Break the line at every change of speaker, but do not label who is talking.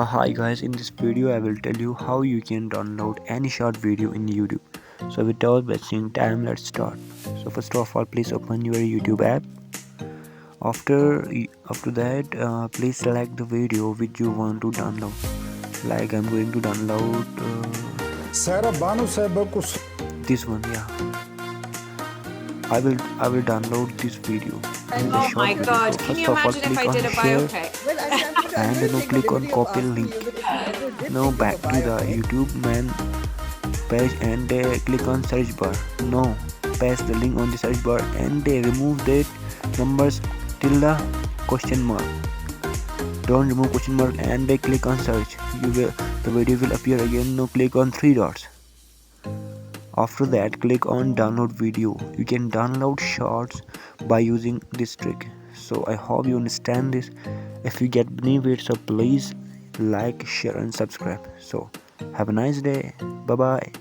Hi guys, in this video I will tell you how you can download any short video in YouTube. So without wasting time, let's start. So first of all, please open your YouTube app. After that, please select the video which you want to download. Like I'm going to download this one. Yeah, I will download this video. This is a
Oh
short
my
video. So
god, can
first
you
of all,
imagine if
click
I
on
did a
share
biopic?
and now click on copy link. Now back to the YouTube man page and click on search bar. Now paste the link on the search bar and remove that numbers till the question mark. Don't remove question mark and click on search. The video will appear again. Now click on three dots. After that, click on download video. You can download shorts by using this trick. So I hope you understand this. If you get benefit, so please like, share and subscribe. So have a nice day. Bye bye.